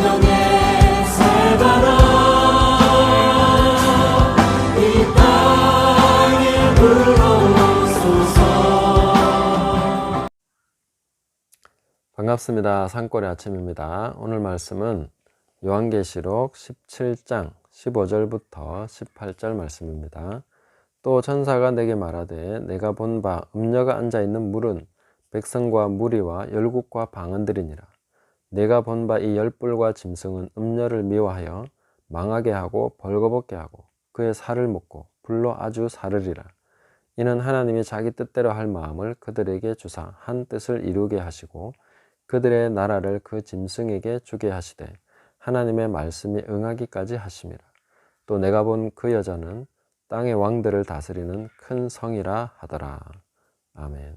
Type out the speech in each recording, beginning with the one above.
성령의 살바라 이 땅에 불어오소서. 반갑습니다. 산골의 아침입니다. 오늘 말씀은 요한계시록 17장 15절부터 18절 말씀입니다. 또 천사가 내게 말하되 내가 본 바 음녀가 앉아있는 물은 백성과 무리와 열국과 방언들이니라. 내가 본 바 이 열불과 짐승은 음녀를 미워하여 망하게 하고 벌거벗게 하고 그의 살을 먹고 불로 아주 사르리라. 이는 하나님이 자기 뜻대로 할 마음을 그들에게 주사 한 뜻을 이루게 하시고 그들의 나라를 그 짐승에게 주게 하시되 하나님의 말씀이 응하기까지 하심이라. 또 내가 본 그 여자는 땅의 왕들을 다스리는 큰 성이라 하더라. 아멘.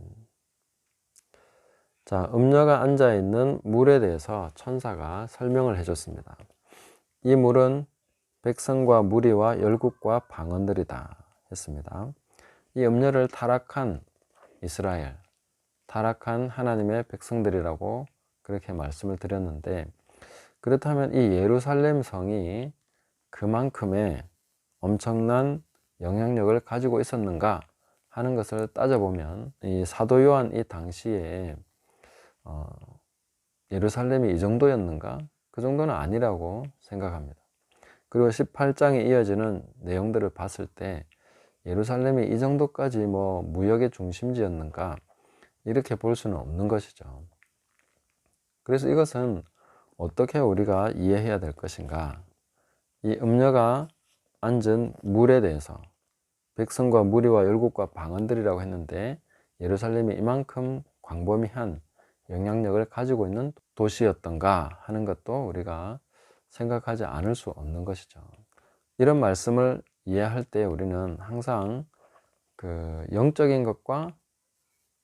자, 음녀가 앉아있는 물에 대해서 천사가 설명을 해줬습니다. 이 물은 백성과 무리와 열국과 방언들이다 했습니다. 이 음녀를 타락한 이스라엘, 타락한 하나님의 백성들이라고 그렇게 말씀을 드렸는데, 그렇다면 이 예루살렘 성이 그만큼의 엄청난 영향력을 가지고 있었는가 하는 것을 따져보면 이 사도 요한 이 당시에 예루살렘이 이 정도였는가? 그 정도는 아니라고 생각합니다. 그리고 18장에 이어지는 내용들을 봤을 때 예루살렘이 이 정도까지 무역의 중심지였는가? 이렇게 볼 수는 없는 것이죠. 그래서 이것은 어떻게 우리가 이해해야 될 것인가? 이 음녀가 앉은 물에 대해서 백성과 무리와 열국과 방언들이라고 했는데 예루살렘이 이만큼 광범위한 영향력을 가지고 있는 도시였던가 하는 것도 우리가 생각하지 않을 수 없는 것이죠. 이런 말씀을 이해할 때 우리는 항상 그 영적인 것과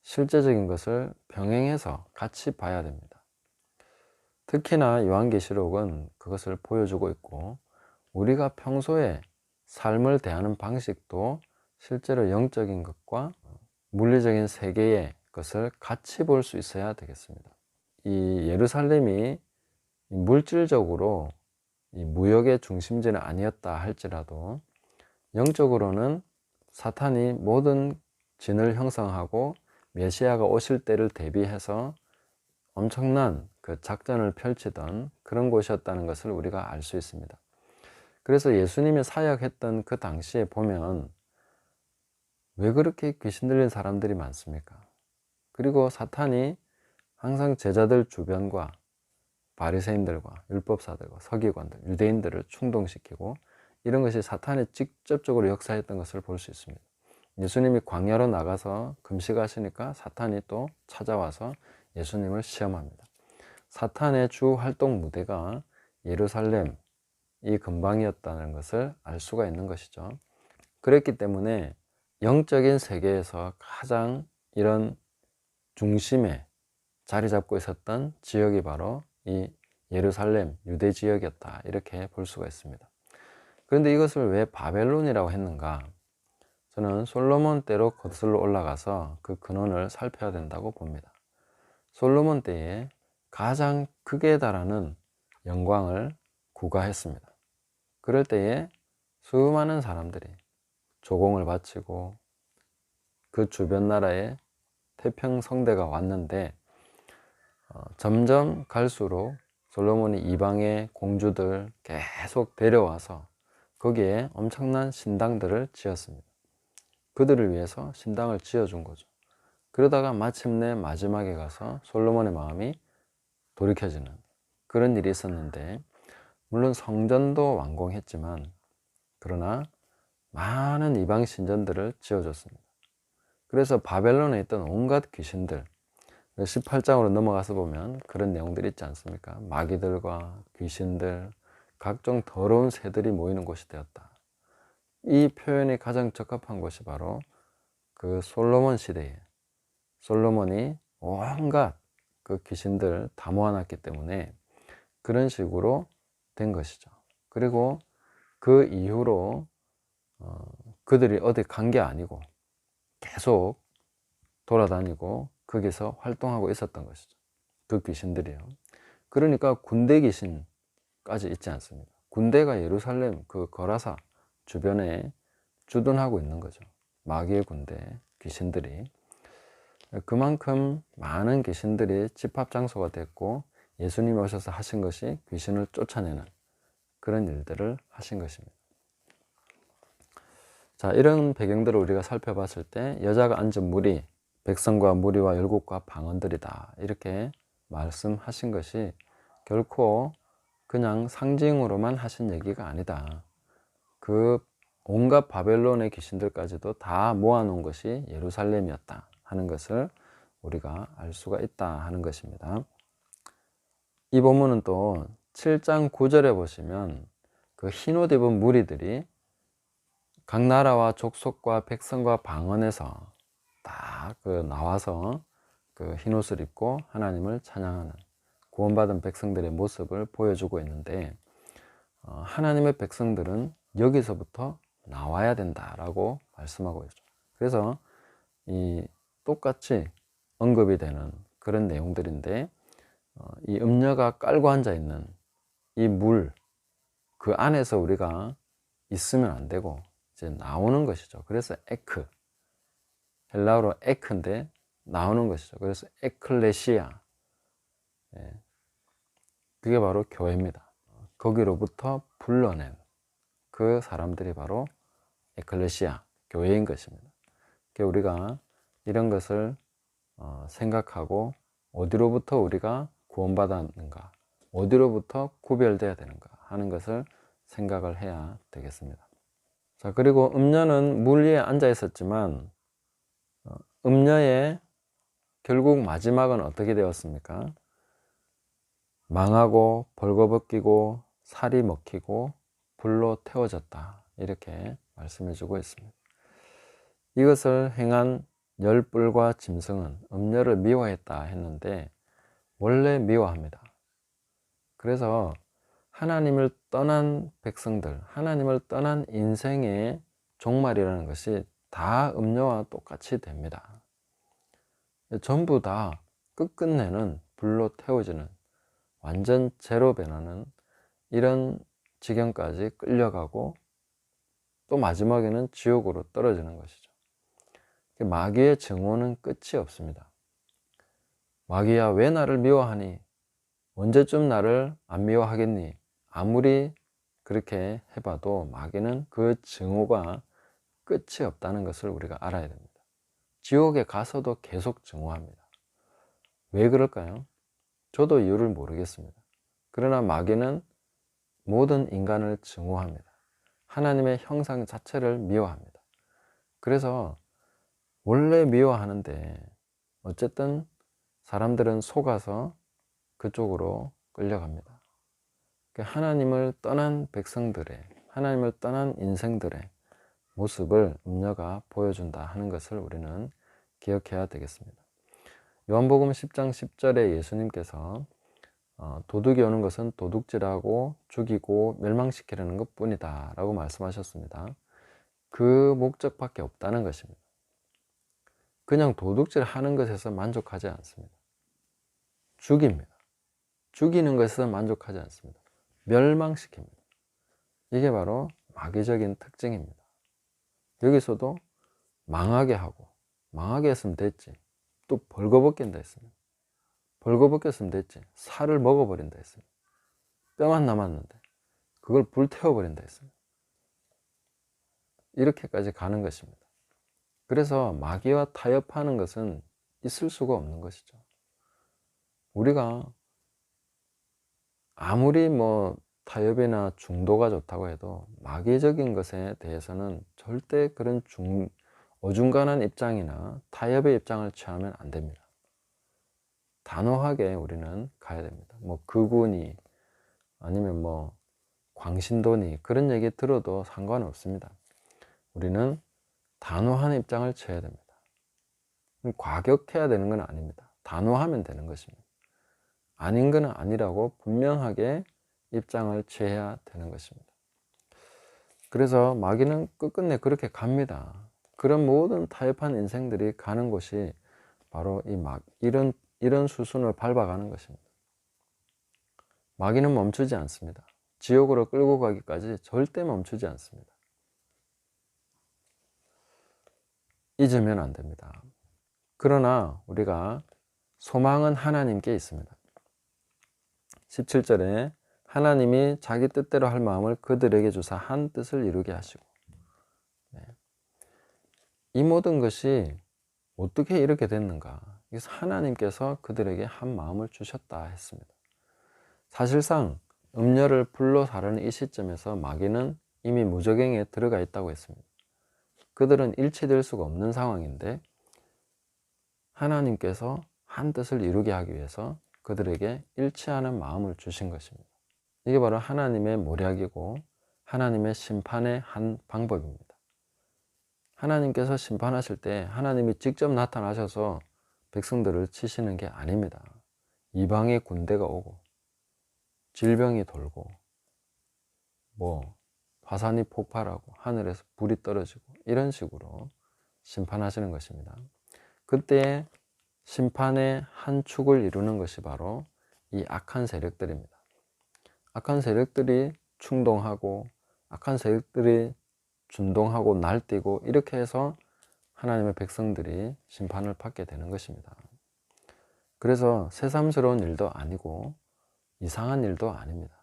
실제적인 것을 병행해서 같이 봐야 됩니다. 특히나 요한계시록은 그것을 보여주고 있고 우리가 평소에 삶을 대하는 방식도 실제로 영적인 것과 물리적인 세계의 것을 같이 볼 수 있어야 되겠습니다. 이 예루살렘이 물질적으로 이 무역의 중심지는 아니었다 할지라도 영적으로는 사탄이 모든 진을 형성하고 메시아가 오실 때를 대비해서 엄청난 그 작전을 펼치던 그런 곳이었다는 것을 우리가 알 수 있습니다. 그래서 예수님이 사역했던 그 당시에 보면 왜 그렇게 귀신 들린 사람들이 많습니까? 그리고 사탄이 항상 제자들 주변과 바리새인들과 율법사들과 서기관들, 유대인들을 충동시키고 이런 것이 사탄이 직접적으로 역사했던 것을 볼 수 있습니다. 예수님이 광야로 나가서 금식하시니까 사탄이 또 찾아와서 예수님을 시험합니다. 사탄의 주 활동 무대가 예루살렘 이 근방이었다는 것을 알 수가 있는 것이죠. 그랬기 때문에 영적인 세계에서 가장 이런 중심에 자리 잡고 있었던 지역이 바로 이 예루살렘 유대 지역이었다 이렇게 볼 수가 있습니다. 그런데 이것을 왜 바벨론이라고 했는가? 저는 솔로몬 때로 거슬러 올라가서 그 근원을 살펴야 된다고 봅니다. 솔로몬 때에 가장 극에 달하는 영광을 구가했습니다. 그럴 때에 수많은 사람들이 조공을 바치고 그 주변 나라에 태평성대가 왔는데 점점 갈수록 솔로몬이 이방의 공주들 계속 데려와서 거기에 엄청난 신당들을 지었습니다. 그들을 위해서 신당을 지어준 거죠. 그러다가 마침내 마지막에 가서 솔로몬의 마음이 돌이켜지는 그런 일이 있었는데, 물론 성전도 완공했지만 그러나 많은 이방 신전들을 지어줬습니다. 그래서 바벨론에 있던 온갖 귀신들, 18장으로 넘어가서 보면 그런 내용들이 있지 않습니까? 마귀들과 귀신들, 각종 더러운 새들이 모이는 곳이 되었다. 이 표현이 가장 적합한 곳이 바로 그 솔로몬 시대에 솔로몬이 온갖 그 귀신들 다 모아놨기 때문에 그런 식으로 된 것이죠. 그리고 그 이후로 그들이 어디 간 게 아니고 계속 돌아다니고 거기서 활동하고 있었던 것이죠. 그 귀신들이요. 그러니까 군대 귀신, 정도까지 있지 않습니다. 군대가 예루살렘 그 거라사 주변에 주둔하고 있는 거죠. 마귀의 군대, 귀신들이. 그만큼 많은 귀신들이 집합 장소가 됐고 예수님이 오셔서 하신 것이 귀신을 쫓아내는 그런 일들을 하신 것입니다. 자, 이런 배경들을 우리가 살펴봤을 때 여자가 앉은 무리, 백성과 무리와 열국과 방언들이다, 이렇게 말씀하신 것이 결코 그냥 상징으로만 하신 얘기가 아니다. 그 온갖 바벨론의 귀신들까지도 다 모아놓은 것이 예루살렘이었다 하는 것을 우리가 알 수가 있다 하는 것입니다. 이 본문은 또 7장 9절에 보시면 그 흰옷 입은 무리들이 각 나라와 족속과 백성과 방언에서 다 그 나와서 그 흰옷을 입고 하나님을 찬양하는 구원받은 백성들의 모습을 보여주고 있는데, 하나님의 백성들은 여기서부터 나와야 된다라고 말씀하고 있죠. 그래서 이 똑같이 언급이 되는 그런 내용들인데, 이 음녀가 깔고 앉아 있는 이 물, 그 안에서 우리가 있으면 안 되고 이제 나오는 것이죠. 그래서 에크, 헬라어로 에크인데 나오는 것이죠. 그래서 에클레시아, 그게 바로 교회입니다. 거기로부터 불러낸 그 사람들이 바로 에클레시아, 교회인 것입니다. 우리가 이런 것을 생각하고 어디로부터 우리가 구원받았는가, 어디로부터 구별되어야 되는가 하는 것을 생각을 해야 되겠습니다. 자, 그리고 음녀는 물 위에 앉아 있었지만 음녀의 결국 마지막은 어떻게 되었습니까? 망하고 벌거벗기고 살이 먹히고 불로 태워졌다, 이렇게 말씀해 주고 있습니다. 이것을 행한 열불과 짐승은 음녀를 미워했다 했는데 원래 미워합니다. 그래서 하나님을 떠난 백성들, 하나님을 떠난 인생의 종말이라는 것이 다 음녀와 똑같이 됩니다. 전부 다 끝끝내는 불로 태워지는, 완전 제로 변하는 이런 지경까지 끌려가고 또 마지막에는 지옥으로 떨어지는 것이죠. 마귀의 증오는 끝이 없습니다. 마귀야, 왜 나를 미워하니? 언제쯤 나를 안 미워하겠니? 아무리 그렇게 해봐도 마귀는 그 증오가 끝이 없다는 것을 우리가 알아야 됩니다. 지옥에 가서도 계속 증오합니다. 왜 그럴까요? 저도 이유를 모르겠습니다. 그러나 마귀는 모든 인간을 증오합니다. 하나님의 형상 자체를 미워합니다. 그래서 원래 미워하는데 어쨌든 사람들은 속아서 그쪽으로 끌려갑니다. 하나님을 떠난 백성들의, 하나님을 떠난 인생들의 모습을 음녀가 보여준다 하는 것을 우리는 기억해야 되겠습니다. 요한복음 10장 10절에 예수님께서 도둑이 오는 것은 도둑질하고 죽이고 멸망시키려는 것 뿐이다 라고 말씀하셨습니다. 그 목적밖에 없다는 것입니다. 그냥 도둑질 하는 것에서 만족하지 않습니다. 죽입니다. 죽이는 것에서 만족하지 않습니다. 멸망시킵니다. 이게 바로 마귀적인 특징입니다. 여기서도 망하게 하고, 망하게 했으면 됐지, 또 벌거벗긴다 했습니다. 벌거벗겼으면 됐지, 살을 먹어버린다 했습니다. 뼈만 남았는데 그걸 불태워버린다 했습니다. 이렇게까지 가는 것입니다. 그래서 마귀와 타협하는 것은 있을 수가 없는 것이죠. 우리가 아무리 타협이나 중도가 좋다고 해도 마귀적인 것에 대해서는 절대 그런 어중간한 입장이나 타협의 입장을 취하면 안 됩니다. 단호하게 우리는 가야 됩니다. 극우니 아니면 광신도니 그런 얘기 들어도 상관없습니다. 우리는 단호한 입장을 취해야 됩니다. 과격해야 되는 건 아닙니다. 단호하면 되는 것입니다. 아닌 건 아니라고 분명하게 입장을 취해야 되는 것입니다. 그래서 마귀는 끝끝내 그렇게 갑니다. 그런 모든 타협한 인생들이 가는 곳이 바로 이런 수순을 밟아가는 것입니다. 마귀는 멈추지 않습니다. 지옥으로 끌고 가기까지 절대 멈추지 않습니다. 잊으면 안 됩니다. 그러나 우리가 소망은 하나님께 있습니다. 17절에 하나님이 자기 뜻대로 할 마음을 그들에게 주사 한 뜻을 이루게 하시고, 이 모든 것이 어떻게 이렇게 됐는가? 그래서 하나님께서 그들에게 한 마음을 주셨다 했습니다. 사실상 음녀를 불로 사르는 이 시점에서 마귀는 이미 무저갱에 들어가 있다고 했습니다. 그들은 일치될 수가 없는 상황인데 하나님께서 한 뜻을 이루게 하기 위해서 그들에게 일치하는 마음을 주신 것입니다. 이게 바로 하나님의 모략이고 하나님의 심판의 한 방법입니다. 하나님께서 심판하실 때 하나님이 직접 나타나셔서 백성들을 치시는 게 아닙니다. 이방의 군대가 오고 질병이 돌고 화산이 폭발하고 하늘에서 불이 떨어지고 이런 식으로 심판하시는 것입니다. 그때 심판의 한 축을 이루는 것이 바로 이 악한 세력들입니다. 악한 세력들이 충동하고 악한 세력들이 준동하고 날뛰고 이렇게 해서 하나님의 백성들이 심판을 받게 되는 것입니다. 그래서 새삼스러운 일도 아니고 이상한 일도 아닙니다.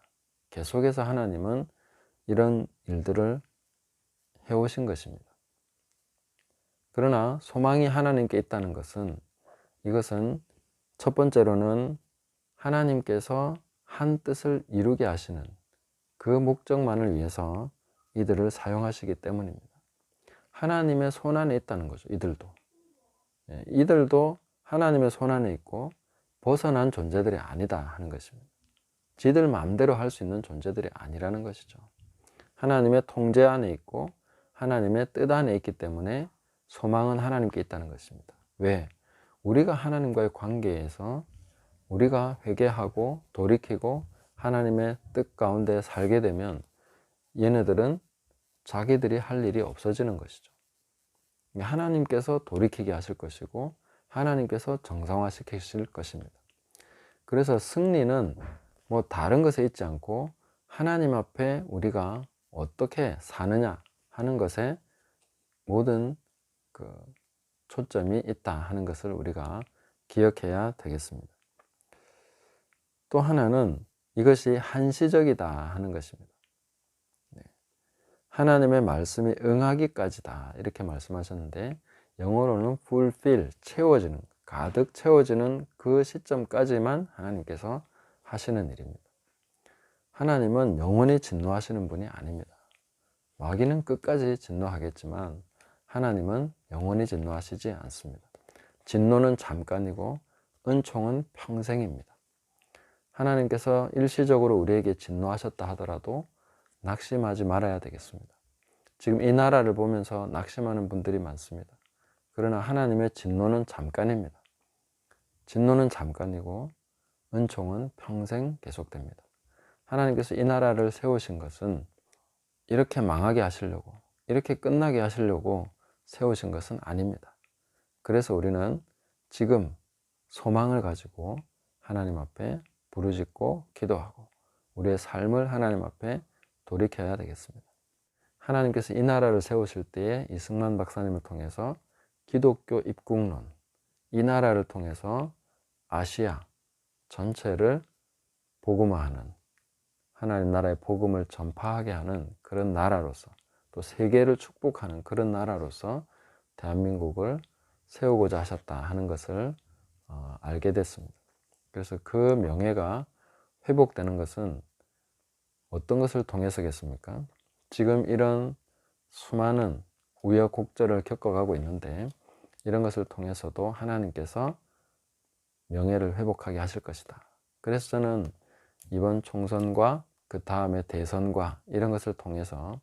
계속해서 하나님은 이런 일들을 해오신 것입니다. 그러나 소망이 하나님께 있다는 것은, 이것은 첫 번째로는 하나님께서 한 뜻을 이루게 하시는 그 목적만을 위해서 이들을 사용하시기 때문입니다. 하나님의 손안에 있다는 거죠. 이들도 하나님의 손안에 있고 벗어난 존재들이 아니다 하는 것입니다. 지들 마음대로 할 수 있는 존재들이 아니라는 것이죠. 하나님의 통제 안에 있고 하나님의 뜻 안에 있기 때문에 소망은 하나님께 있다는 것입니다. 왜? 우리가 하나님과의 관계에서 우리가 회개하고 돌이키고 하나님의 뜻 가운데 살게 되면 얘네들은 자기들이 할 일이 없어지는 것이죠. 하나님께서 돌이키게 하실 것이고 하나님께서 정상화시키실 것입니다. 그래서 승리는 다른 것에 있지 않고 하나님 앞에 우리가 어떻게 사느냐 하는 것에 모든 초점이 있다 하는 것을 우리가 기억해야 되겠습니다. 또 하나는 이것이 한시적이다 하는 것입니다. 하나님의 말씀이 응하기까지다 이렇게 말씀하셨는데, 영어로는 fulfill, 채워지는, 가득 채워지는 그 시점까지만 하나님께서 하시는 일입니다. 하나님은 영원히 진노하시는 분이 아닙니다. 마귀는 끝까지 진노하겠지만 하나님은 영원히 진노하시지 않습니다. 진노는 잠깐이고 은총은 평생입니다. 하나님께서 일시적으로 우리에게 진노하셨다 하더라도 낙심하지 말아야 되겠습니다. 지금 이 나라를 보면서 낙심하는 분들이 많습니다. 그러나 하나님의 진노는 잠깐입니다. 진노는 잠깐이고 은총은 평생 계속됩니다. 하나님께서 이 나라를 세우신 것은 이렇게 망하게 하시려고, 이렇게 끝나게 하시려고 세우신 것은 아닙니다. 그래서 우리는 지금 소망을 가지고 하나님 앞에 부르짖고 기도하고 우리의 삶을 하나님 앞에 돌이켜야 되겠습니다. 하나님께서 이 나라를 세우실 때에 이승만 박사님을 통해서 기독교 입국론, 이 나라를 통해서 아시아 전체를 복음화하는, 하나님 나라의 복음을 전파하게 하는 그런 나라로서, 또 세계를 축복하는 그런 나라로서 대한민국을 세우고자 하셨다 하는 것을 알게 됐습니다. 그래서 그 명예가 회복되는 것은 어떤 것을 통해서겠습니까? 지금 이런 수많은 우여곡절을 겪어가고 있는데 이런 것을 통해서도 하나님께서 명예를 회복하게 하실 것이다. 그래서 저는 이번 총선과 그 다음에 대선과 이런 것을 통해서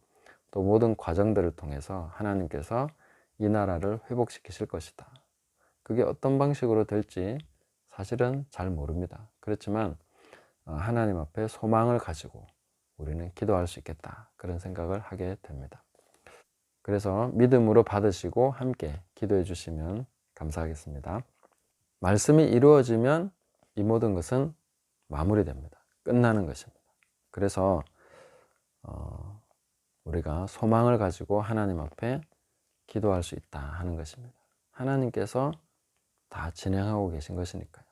또 모든 과정들을 통해서 하나님께서 이 나라를 회복시키실 것이다. 그게 어떤 방식으로 될지 사실은 잘 모릅니다. 그렇지만 하나님 앞에 소망을 가지고 우리는 기도할 수 있겠다, 그런 생각을 하게 됩니다. 그래서 믿음으로 받으시고 함께 기도해 주시면 감사하겠습니다. 말씀이 이루어지면 이 모든 것은 마무리됩니다. 끝나는 것입니다. 그래서 우리가 소망을 가지고 하나님 앞에 기도할 수 있다 하는 것입니다. 하나님께서 다 진행하고 계신 것이니까요.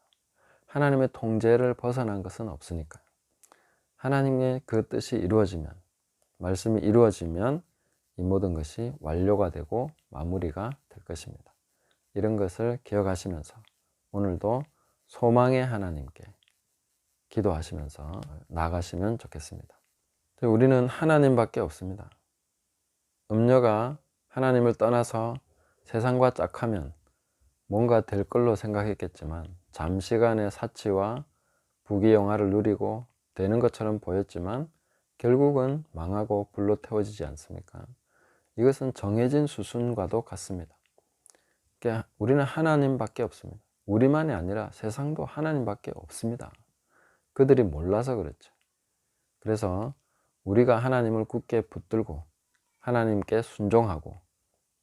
하나님의 통제를 벗어난 것은 없으니까요. 하나님의 그 뜻이 이루어지면, 말씀이 이루어지면 이 모든 것이 완료가 되고 마무리가 될 것입니다. 이런 것을 기억하시면서 오늘도 소망의 하나님께 기도하시면서 나아가시면 좋겠습니다. 우리는 하나님밖에 없습니다. 음녀가 하나님을 떠나서 세상과 짝하면 뭔가 될 걸로 생각했겠지만 잠시간의 사치와 부귀영화를 누리고 되는 것처럼 보였지만 결국은 망하고 불로 태워지지 않습니까? 이것은 정해진 수순과도 같습니다. 그러니까 우리는 하나님밖에 없습니다. 우리만이 아니라 세상도 하나님밖에 없습니다. 그들이 몰라서 그렇죠. 그래서 우리가 하나님을 굳게 붙들고 하나님께 순종하고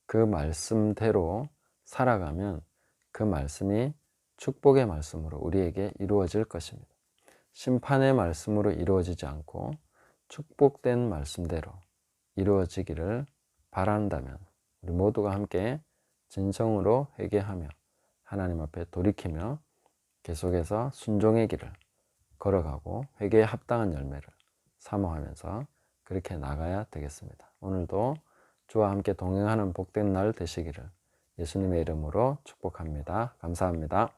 그 말씀대로 살아가면 그 말씀이 축복의 말씀으로 우리에게 이루어질 것입니다. 심판의 말씀으로 이루어지지 않고 축복된 말씀대로 이루어지기를 바란다면 우리 모두가 함께 진정으로 회개하며 하나님 앞에 돌이키며 계속해서 순종의 길을 걸어가고 회개에 합당한 열매를 사모하면서 그렇게 나가야 되겠습니다. 오늘도 주와 함께 동행하는 복된 날 되시기를 예수님의 이름으로 축복합니다. 감사합니다.